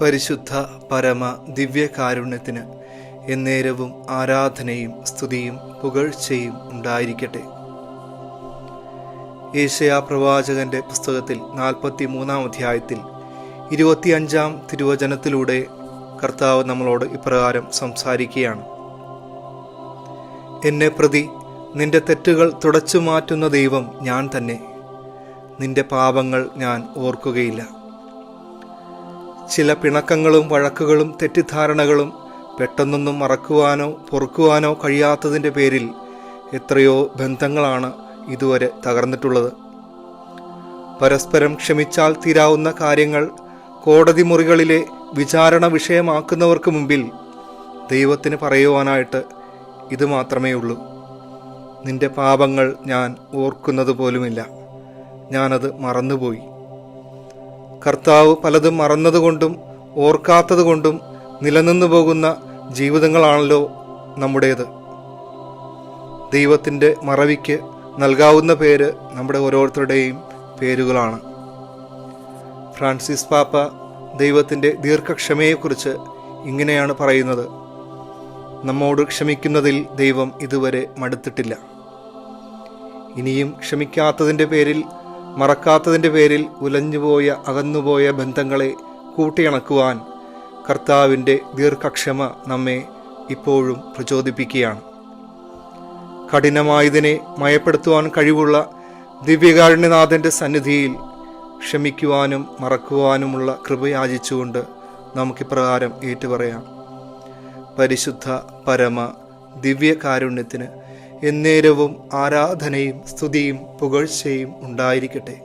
പരിശുദ്ധ പരമ ദിവ്യകാരുണ്യത്തിന് എന്നേരവും ആരാധനയും സ്തുതിയും പുകഴ്ചയും ഉണ്ടായിരിക്കട്ടെ. യേശയ്യാ പ്രവാചകന്റെ പുസ്തകത്തിൽ 43-ാം അധ്യായത്തിൽ 25-ാം തിരുവചനത്തിലൂടെ കർത്താവ് നമ്മളോട് ഇപ്രകാരം സംസാരിക്കുകയാണ്. എന്നെ പ്രതി നിന്റെ തെറ്റുകൾ തുടച്ചു മാറ്റുന്ന ദൈവം ഞാൻ തന്നെ. നിന്റെ പാപങ്ങൾ ഞാൻ ഓർക്കുകയില്ല. ചില പിണക്കങ്ങളും വഴക്കുകളും തെറ്റിദ്ധാരണകളും പെട്ടെന്നൊന്നും മറക്കുവാനോ പൊറുക്കുവാനോ കഴിയാത്തതിൻ്റെ പേരിൽ എത്രയോ ബന്ധങ്ങളാണ് ഇതുവരെ തകർന്നിട്ടുള്ളത്. പരസ്പരം ക്ഷമിച്ചാൽ തീരാവുന്ന കാര്യങ്ങൾ കോടതി മുറികളിലെ വിചാരണ വിഷയമാക്കുന്നവർക്ക് മുമ്പിൽ ദൈവത്തിന് പറയുവാനായിട്ട് ഇത് മാത്രമേ ഉള്ളൂ: നിന്റെ പാപങ്ങൾ ഞാൻ ഓർക്കുന്നത് പോലുമില്ല, ഞാനത് മറന്നുപോയി. കർത്താവ് പലതും മറന്നതുകൊണ്ടും ഓർക്കാത്തതുകൊണ്ടും നിലനിന്നു പോകുന്ന ജീവിതങ്ങളാണല്ലോ നമ്മുടേത്. ദൈവത്തിൻ്റെ മറവിക്ക് നൽകാവുന്ന പേര് നമ്മുടെ ഓരോരുത്തരുടെയും പേരുകളാണ്. ഫ്രാൻസിസ് പാപ്പ ദൈവത്തിൻ്റെ ദീർഘക്ഷമയെക്കുറിച്ച് ഇങ്ങനെയാണ് പറയുന്നത്: നമ്മോട് ക്ഷമിക്കുന്നതിൽ ദൈവം ഇതുവരെ മടുത്തിട്ടില്ല. ഇനിയും ക്ഷമിക്കാത്തതിൻ്റെ പേരിൽ, മറക്കാത്തതിൻ്റെ പേരിൽ ഉലഞ്ഞുപോയ അകന്നുപോയ ബന്ധങ്ങളെ കൂട്ടിയിണക്കുവാൻ കർത്താവിൻ്റെ ദീർഘക്ഷമ നമ്മെ ഇപ്പോഴും പ്രചോദിപ്പിക്കുകയാണ്. കഠിനമായതിനെ മയപ്പെടുത്തുവാൻ കഴിവുള്ള ദിവ്യകാരുണ്യനാഥൻ്റെ സന്നിധിയിൽ ക്ഷമിക്കുവാനും മറക്കുവാനുമുള്ള കൃപയാചിച്ചുകൊണ്ട് നമുക്കിപ്രകാരം ഏറ്റുപറയാം: പരിശുദ്ധ പരമ ദിവ്യകാരുണ്യത്തിന് എന്നേരവും ആരാധനയും സ്തുതിയും പുകഴ്ചയും ഉണ്ടായിരിക്കട്ടെ.